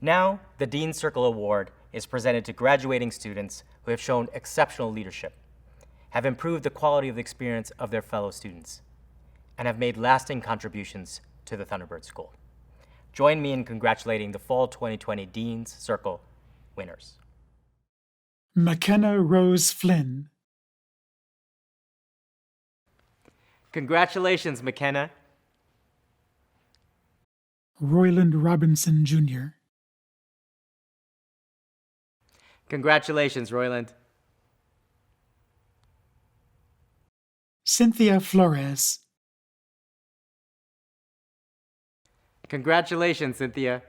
Now, the Dean's Circle Award is presented to graduating students who have shown exceptional leadership, have improved the quality of the experience of their fellow students, and have made lasting contributions to the Thunderbird School. Join me in congratulating the Fall 2020 Dean's Circle winners. Makenna Rose Flynn. Congratulations, Makenna. Royland Robinson, Jr. Congratulations, Royland. Cynthia Flores. Congratulations, Cynthia.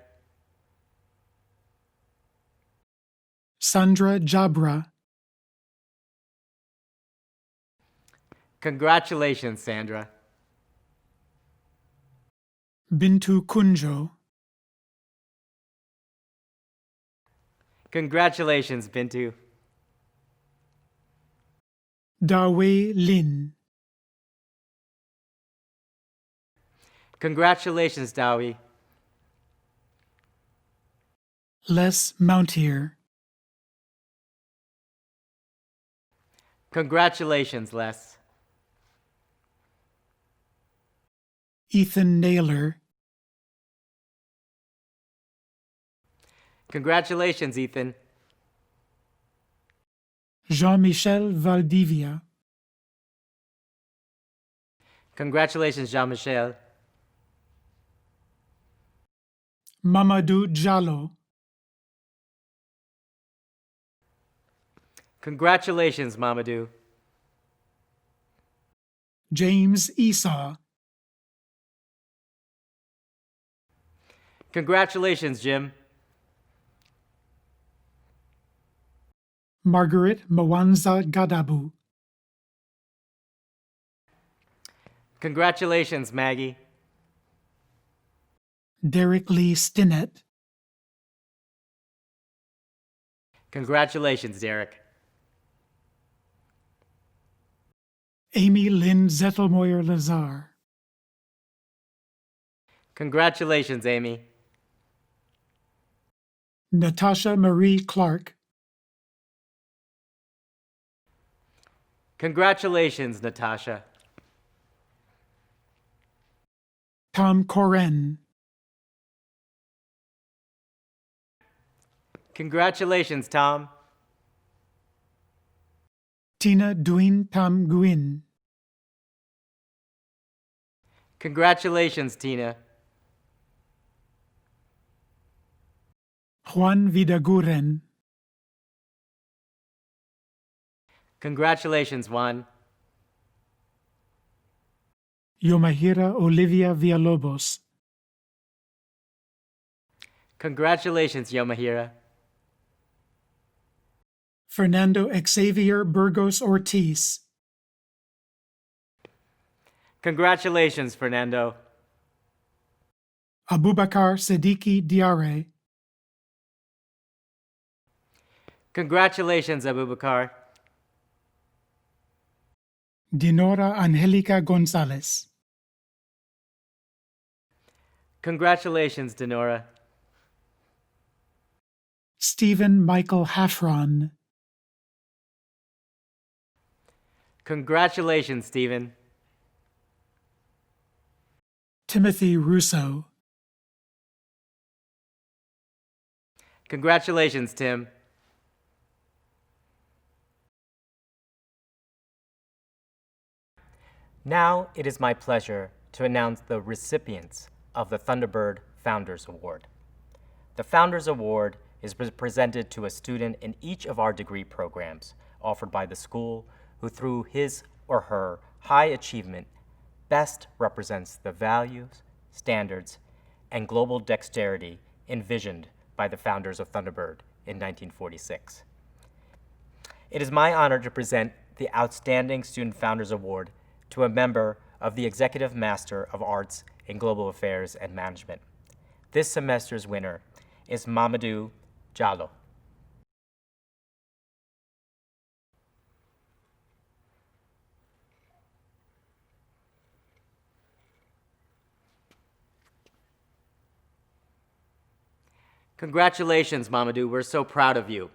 Sandra Jabra. Congratulations, Sandra. Bintu Kunjo. Congratulations, Bintu. Dawei Lin. Congratulations, Dowie. Les Mountier. Congratulations, Les. Ethan Naylor. Congratulations, Ethan. Jean-Michel Valdivia. Congratulations, Jean-Michel. Mamadou Jallo. Congratulations, Mamadou. James EASAW. Congratulations, Jim. Margaret Mwanza Gadabu. Congratulations, Maggie. Derrick Lee Stinnett. Congratulations, Derrick. Amy Lynn Zettlemoyer-Lazar. Congratulations, Amy. Natasha Marie Clark. Congratulations, Natasha. Tom Koren. Congratulations, Tom. Tina Duin Tam Guin. Congratulations, Tina. Juan Vidaguren. Congratulations, Juan. Yomahira Olivia Villalobos. Congratulations, Yomahira. Fernando Xavier Burgos Ortiz. Congratulations, Fernando. Abubakar Siddiqui Diare. Congratulations, Abubakar. Dinora Angelica Gonzalez. Congratulations, Dinora. Stephen Michael Hafron. Congratulations, Stephen. Timothy Russo. Congratulations, Tim. Now it is my pleasure to announce the recipients of the Thunderbird Founders Award. The Founders Award is presented to a student in each of our degree programs offered by the school who, through his or her high achievement, best represents the values, standards, and global dexterity envisioned by the founders of Thunderbird in 1946. It is my honor to present the Outstanding Student Founders Award to a member of the Executive Master of Arts in Global Affairs and Management. This semester's winner is Mamadou Jallo. Congratulations, Mamadou. We're so proud of you.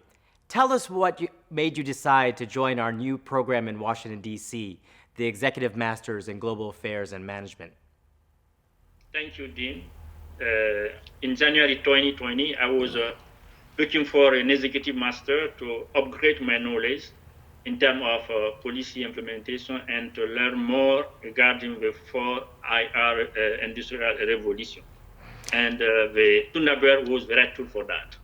Tell us what made you decide to join our new program in Washington, D.C., the Executive Masters in Global Affairs and Management. Thank you, Dean. In January 2020, I was looking for an executive master to upgrade my knowledge in terms of policy implementation and to learn more regarding the 4IR industrial revolution. And the Thunderbird was grateful for that.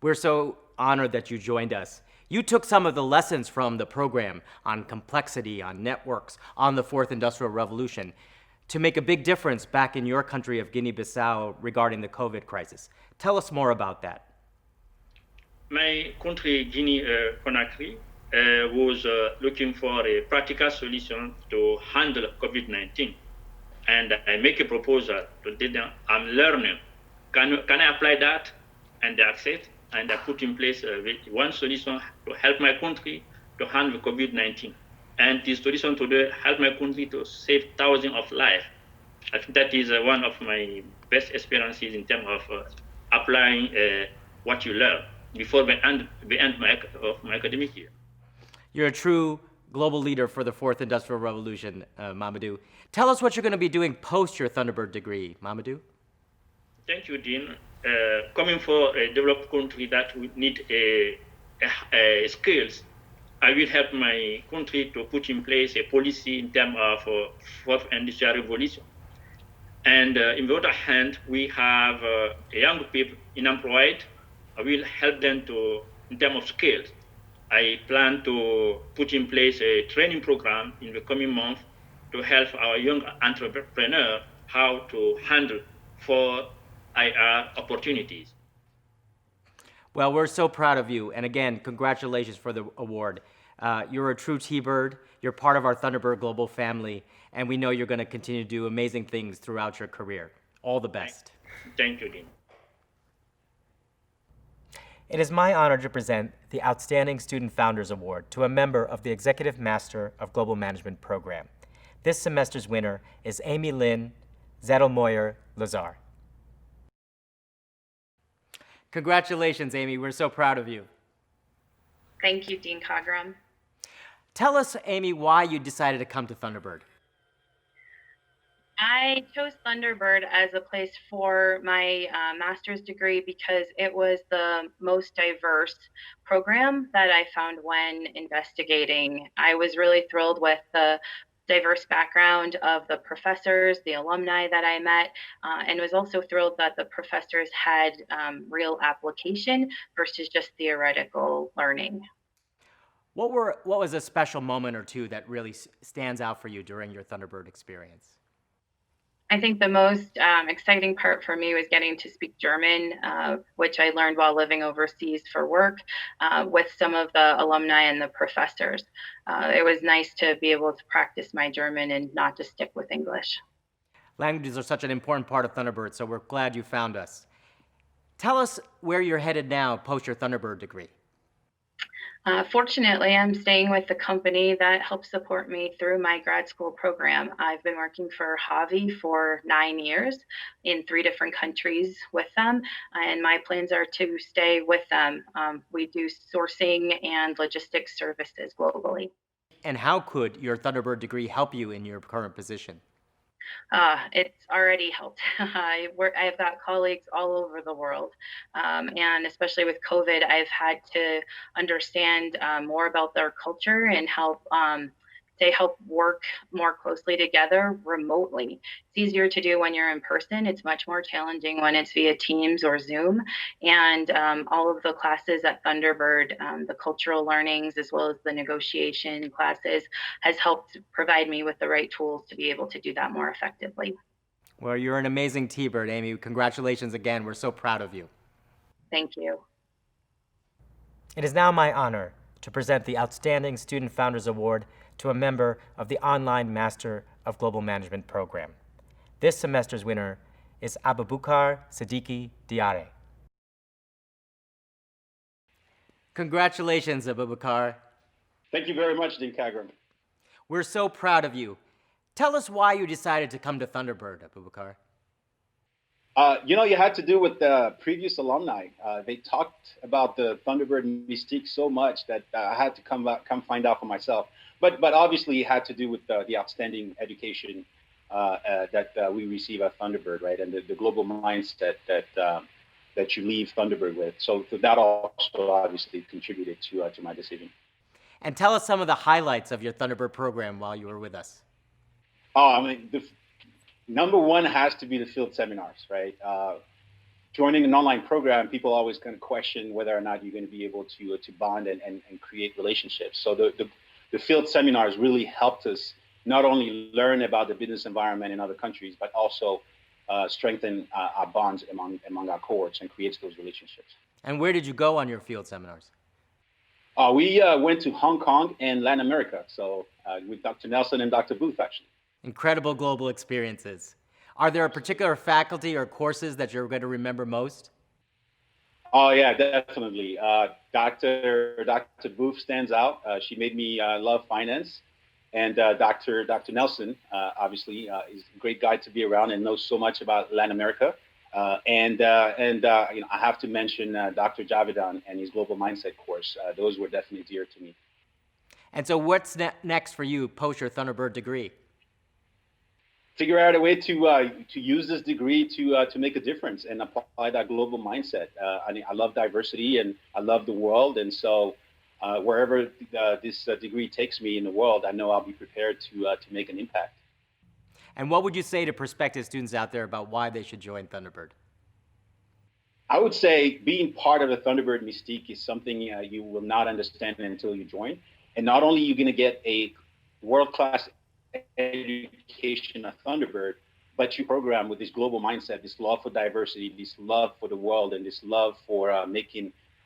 We're so honored that you joined us. You took some of the lessons from the program on complexity, on networks, on the Fourth Industrial Revolution to make a big difference back in your country of Guinea-Bissau regarding the COVID crisis. Tell us more about that. My country, Guinea-Conakry, was looking for a practical solution to handle COVID-19. And I make a proposal to them. I'm learning. Can I apply that? And they accept. And I put in place one solution to help my country to handle COVID-19. And the solution to help my country to save thousands of lives. I think that is one of my best experiences in terms of applying what you learn before the end of my academic year. You're a true global leader for the Fourth Industrial Revolution, Mamadou. Tell us what you're going to be doing post your Thunderbird degree, Mamadou. Thank you, Dean. Coming for a developed country that would need skills, I will help my country to put in place a policy in terms of Fourth Industrial Revolution. And in the other hand, we have young people unemployed. I will help them in terms of skills. I plan to put in place a training program in the coming month to help our young entrepreneurs how to handle 4IR opportunities. Well, we're so proud of you. And again, congratulations for the award. You're a true T-Bird. You're part of our Thunderbird Global family. And we know you're going to continue to do amazing things throughout your career. All the best. Thank you, Dean. It is my honor to present the Outstanding Student Founders Award to a member of the Executive Master of Global Management Program. This semester's winner is Amy Lynn Zettlemoyer-Lazar. Congratulations, Amy. We're so proud of you. Thank you, Dean Cogram. Tell us, Amy, why you decided to come to Thunderbird. I chose Thunderbird as a place for my master's degree because it was the most diverse program that I found when investigating. I was really thrilled with the diverse background of the professors, the alumni that I met, and was also thrilled that the professors had real application versus just theoretical learning. What was a special moment or two that really stands out for you during your Thunderbird experience? I think the most exciting part for me was getting to speak German, which I learned while living overseas for work with some of the alumni and the professors. It was nice to be able to practice my German and not just stick with English. Languages are such an important part of Thunderbird, so we're glad you found us. Tell us where you're headed now post your Thunderbird degree. Fortunately, I'm staying with the company that helps support me through my grad school program. I've been working for Javi for 9 years in 3 different countries with them, and my plans are to stay with them. We do sourcing and logistics services globally. And how could your Thunderbird degree help you in your current position? It's already helped. I've got colleagues all over the world. And especially with COVID, I've had to understand more about their culture and help work more closely together remotely. It's easier to do when you're in person. It's much more challenging when it's via Teams or Zoom. And all of the classes at Thunderbird, the cultural learnings as well as the negotiation classes, has helped provide me with the right tools to be able to do that more effectively. Well, you're an amazing T-Bird, Amy. Congratulations again. We're so proud of you. Thank you. It is now my honor to present the Outstanding Student Founders Award to a member of the Online Master of Global Management program. This semester's winner is Abubakar Siddiqui Diare. Congratulations, Abubakar. Thank you very much, Dean Cogram. We're so proud of you. Tell us why you decided to come to Thunderbird, Abubakar. You had to do with the previous alumni. They talked about the Thunderbird mystique so much that I had to come find out for myself. But obviously, it had to do with the outstanding education that we receive at Thunderbird, right, and the global mindset that you leave Thunderbird with. So that also obviously contributed to my decision. And tell us some of the highlights of your Thunderbird program while you were with us. Oh, I mean, the number one has to be the field seminars, right? Joining an online program, people always kind of question whether or not you're going to be able to bond and create relationships. So the field seminars really helped us not only learn about the business environment in other countries, but also strengthen our bonds among our cohorts and create those relationships. And where did you go on your field seminars? We went to Hong Kong and Latin America, so with Dr. Nelson and Dr. Booth, actually. Incredible global experiences. Are there a particular faculty or courses that you're going to remember most? Oh yeah, definitely. Dr. Booth stands out. She made me love finance, and Dr. Nelson obviously is a great guy to be around and knows so much about Latin America. And I have to mention Dr. Javidan and his global mindset course. Those were definitely dear to me. And so what's next for you post your Thunderbird degree? Figure out a way to use this degree to make a difference and apply that global mindset. I love diversity and I love the world, and so wherever this degree takes me in the world, I know I'll be prepared to make an impact. And what would you say to prospective students out there about why they should join Thunderbird? I would say being part of the Thunderbird mystique is something you will not understand until you join. And not only are you going to get a world-class education at Thunderbird, but you program with this global mindset, this love for diversity, this love for the world, and this love for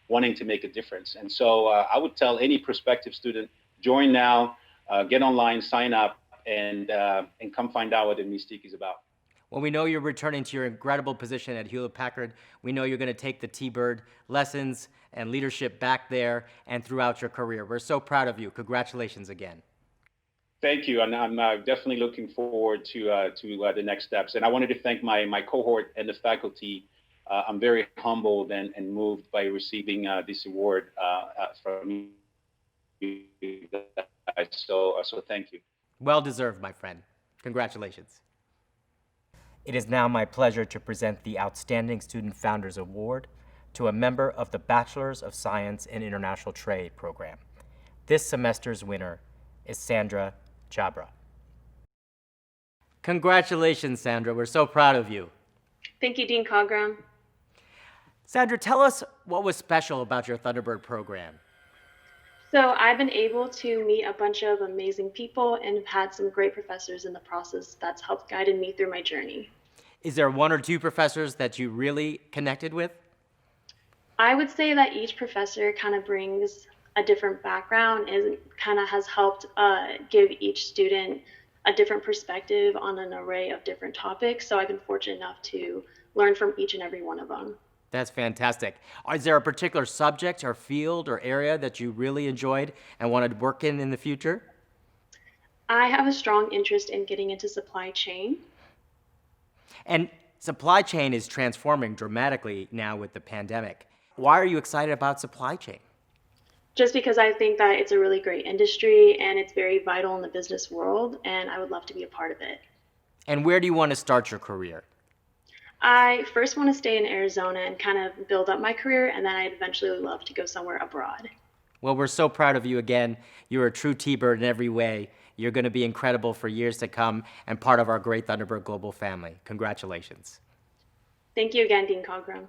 wanting to make a difference. And so I would tell any prospective student, join now, get online, sign up, and come find out what the mystique is about. Well, we know you're returning to your incredible position at Hewlett-Packard. We know you're going to take the T-Bird lessons and leadership back there and throughout your career. We're so proud of you. Congratulations again. Thank you, and I'm definitely looking forward to the next steps. And I wanted to thank my cohort and the faculty. I'm very humbled and moved by receiving this award from you guys. So thank you. Well deserved, my friend. Congratulations. It is now my pleasure to present the Outstanding Student Founders Award to a member of the Bachelor's of Science in International Trade program. This semester's winner is Sandra Jabra. Congratulations, Sandra. We're so proud of you. Thank you, Dean Cogram. Sandra, tell us what was special about your Thunderbird program. So I've been able to meet a bunch of amazing people and have had some great professors in the process that's helped guided me through my journey. Is there one or two professors that you really connected with? I would say that each professor kind of brings a different background and kind of has helped give each student a different perspective on an array of different topics. So I've been fortunate enough to learn from each and every one of them. That's fantastic. Is there a particular subject or field or area that you really enjoyed and wanted to work in the future? I have a strong interest in getting into supply chain. And supply chain is transforming dramatically now with the pandemic. Why are you excited about supply chain? Just because I think that it's a really great industry and it's very vital in the business world, and I would love to be a part of it. And where do you want to start your career? I first want to stay in Arizona and kind of build up my career, and then I'd eventually love to go somewhere abroad. Well, we're so proud of you again. You're a true T-Bird in every way. You're going to be incredible for years to come and part of our great Thunderbird Global family. Congratulations. Thank you again, Dean Cogram.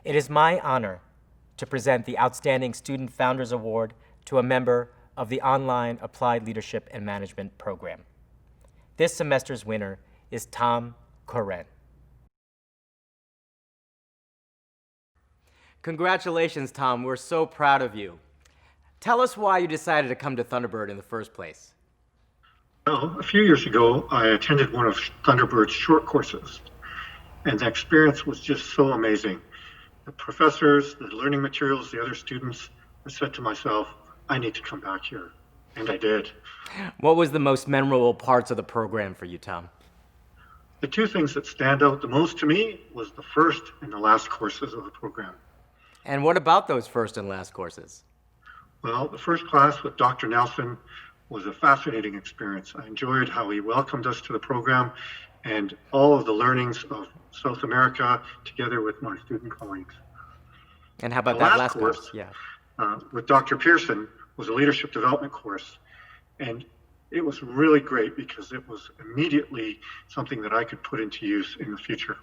It is my honor to present the Outstanding Student Founders Award to a member of the Online Applied Leadership and Management program. This semester's winner is Tom Koren. Congratulations, Tom. We're so proud of you. Tell us why you decided to come to Thunderbird in the first place. Well, a few years ago, I attended one of Thunderbird's short courses, and the experience was just so amazing. The professors, the learning materials, the other students, I said to myself, I need to come back here, and I did. What was the most memorable parts of the program for you, Tom? The two things that stand out the most to me was the first and the last courses of the program. And what about those first and last courses? Well, the first class with Dr. Nelson was a fascinating experience. I enjoyed how he welcomed us to the program and all of the learnings of South America together with my student colleagues. And how about The that last last course? Yeah. With Dr. Pearson was a leadership development course. And it was really great because it was immediately something that I could put into use in the future.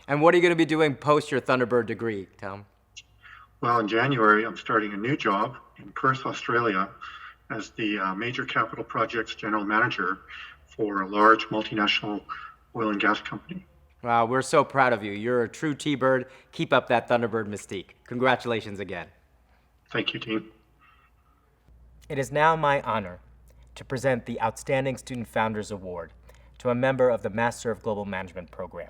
And what are you going to be doing post your Thunderbird degree, Tom? Well, in January, I'm starting a new job in Perth, Australia, as the Major Capital Projects General Manager for a large multinational oil and gas company. Wow, we're so proud of you. You're a true T-Bird. Keep up that Thunderbird mystique. Congratulations again. Thank you, Dean. It is now my honor to present the Outstanding Student Founders Award to a member of the Master of Global Management program.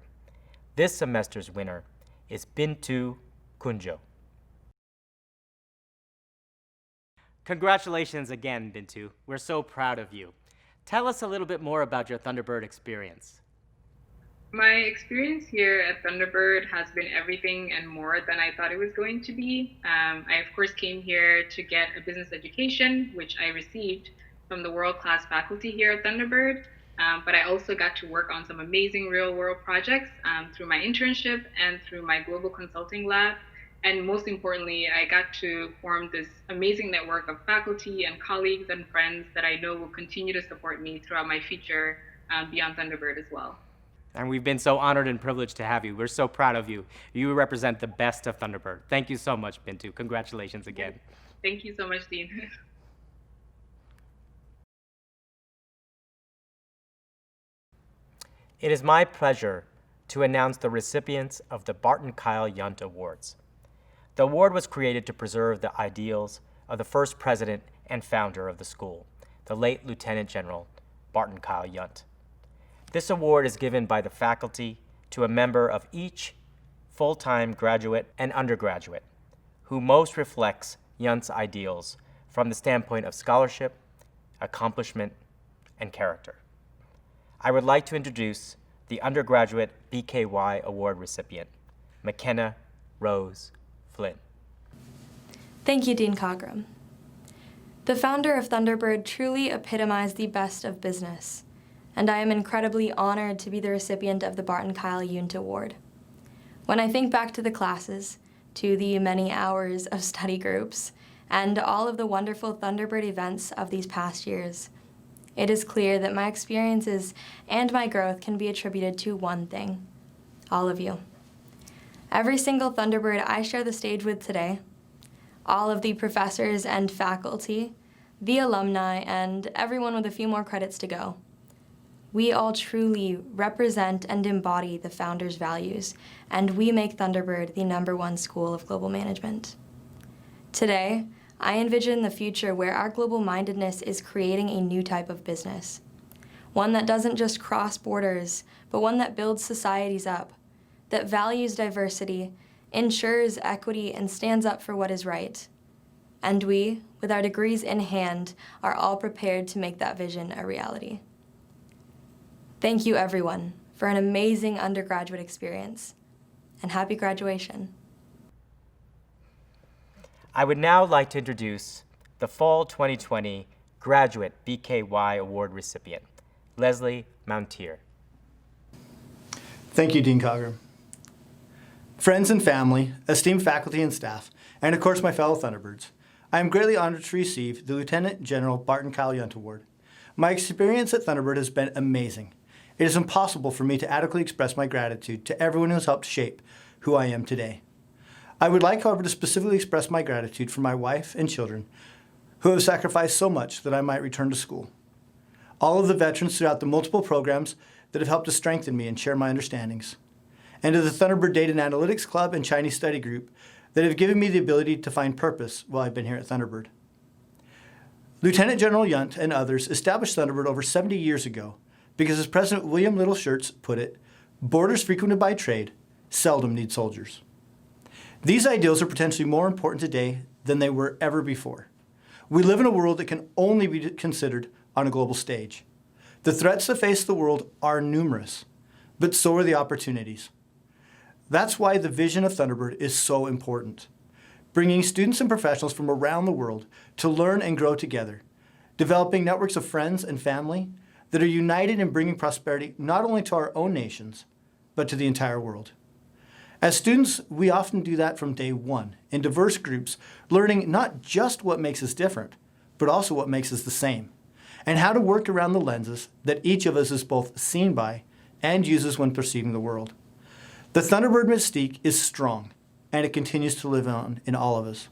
This semester's winner is Bintu Kunjo. Congratulations again, Bintu. We're so proud of you. Tell us a little bit more about your Thunderbird experience. My experience here at Thunderbird has been everything and more than I thought it was going to be. I, of course, came here to get a business education, which I received from the world-class faculty here at Thunderbird. But I also got to work on some amazing real-world projects through my internship and through my global consulting lab. And most importantly, I got to form this amazing network of faculty and colleagues and friends that I know will continue to support me throughout my future beyond Thunderbird as well. And we've been so honored and privileged to have you. We're so proud of you. You represent the best of Thunderbird. Thank you so much, Bintu. Congratulations again. Thank you so much, Dean. It is my pleasure to announce the recipients of the Barton Kyle Yunt Awards. The award was created to preserve the ideals of the first president and founder of the school, the late Lieutenant General Barton Kyle Yunt. This award is given by the faculty to a member of each full-time graduate and undergraduate who most reflects Yunt's ideals from the standpoint of scholarship, accomplishment, and character. I would like to introduce the undergraduate BKY award recipient, Makenna Rose Flynn. Thank you, Dean Cogram. The founder of Thunderbird truly epitomized the best of business, and I am incredibly honored to be the recipient of the Barton Kyle Yunt Award. When I think back to the classes, to the many hours of study groups, and all of the wonderful Thunderbird events of these past years, it is clear that my experiences and my growth can be attributed to one thing: all of you. Every single Thunderbird I share the stage with today, all of the professors and faculty, the alumni, and everyone with a few more credits to go, we all truly represent and embody the founders' values, and we make Thunderbird the #1 school of global management. Today, I envision the future where our global mindedness is creating a new type of business. One that doesn't just cross borders, but one that builds societies up, that values diversity, ensures equity, and stands up for what is right. And we, with our degrees in hand, are all prepared to make that vision a reality. Thank you, everyone, for an amazing undergraduate experience, and happy graduation. I would now like to introduce the Fall 2020 Graduate BKY Award recipient, Leslie Mountier. Thank you, Dean Cogram. Friends and family, esteemed faculty and staff, and of course my fellow Thunderbirds, I am greatly honored to receive the Lieutenant General Barton Kyle Yunt Award. My experience at Thunderbird has been amazing. It is impossible for me to adequately express my gratitude to everyone who has helped shape who I am today. I would like, however, to specifically express my gratitude for my wife and children who have sacrificed so much that I might return to school. All of the veterans throughout the multiple programs that have helped to strengthen me and share my understandings. And to the Thunderbird Data and Analytics Club and Chinese Study Group that have given me the ability to find purpose while I've been here at Thunderbird. Lieutenant General Yunt and others established Thunderbird over 70 years ago because, as President William Little Shirts put it, borders frequented by trade seldom need soldiers. These ideals are potentially more important today than they were ever before. We live in a world that can only be considered on a global stage. The threats that face the world are numerous, but so are the opportunities. That's why the vision of Thunderbird is so important, bringing students and professionals from around the world to learn and grow together, developing networks of friends and family that are united in bringing prosperity not only to our own nations, but to the entire world. As students, we often do that from day one in diverse groups, learning not just what makes us different, but also what makes us the same, and how to work around the lenses that each of us is both seen by and uses when perceiving the world. The Thunderbird mystique is strong, and it continues to live on in all of us.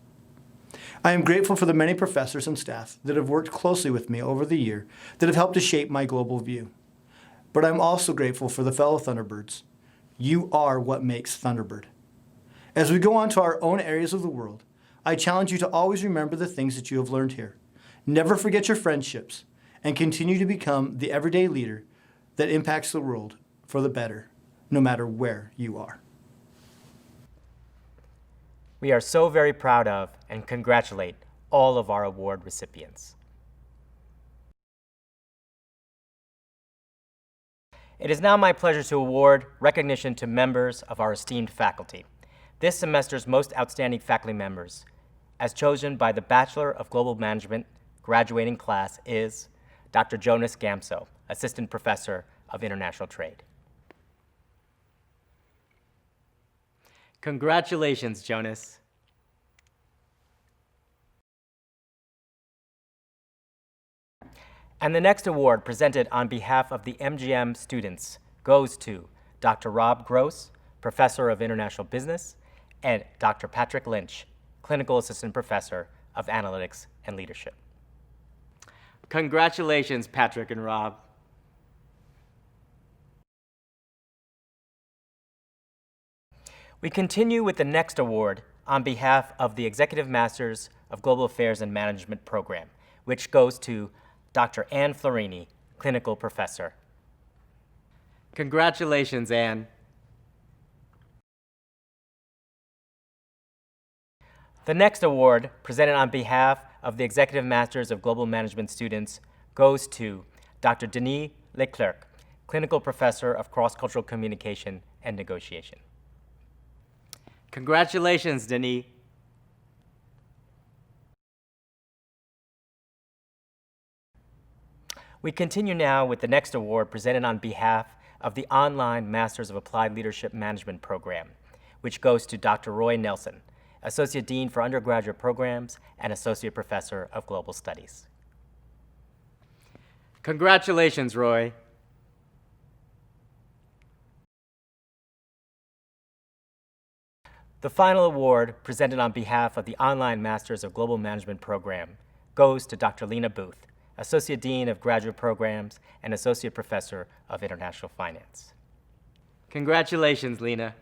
I am grateful for the many professors and staff that have worked closely with me over the year that have helped to shape my global view. But I'm also grateful for the fellow Thunderbirds. You are what makes Thunderbird. As we go on to our own areas of the world, I challenge you to always remember the things that you have learned here. Never forget your friendships, and continue to become the everyday leader that impacts the world for the better, no matter where you are. We are so very proud of and congratulate all of our award recipients. It is now my pleasure to award recognition to members of our esteemed faculty. This semester's most outstanding faculty members, as chosen by the Bachelor of Global Management graduating class, is Dr. Jonas Gamso, Assistant Professor of International Trade. Congratulations, Jonas. And the next award, presented on behalf of the MGM students, goes to Dr. Rob Gross, Professor of International Business, and Dr. Patrick Lynch, Clinical Assistant Professor of Analytics and Leadership. Congratulations, Patrick and Rob. We continue with the next award on behalf of the Executive Masters of Global Affairs and Management Program, which goes to Dr. Anne Florini, Clinical Professor. Congratulations, Anne. The next award, presented on behalf of the Executive Masters of Global Management students, goes to Dr. Denis Leclerc, Clinical Professor of Cross-Cultural Communication and Negotiation. Congratulations, Denis. We continue now with the next award, presented on behalf of the Online Masters of Applied Leadership Management Program, which goes to Dr. Roy Nelson, Associate Dean for Undergraduate Programs and Associate Professor of Global Studies. Congratulations, Roy. The final award, presented on behalf of the Online Masters of Global Management Program, goes to Dr. Lena Booth, Associate Dean of Graduate Programs and Associate Professor of International Finance. Congratulations, Lena.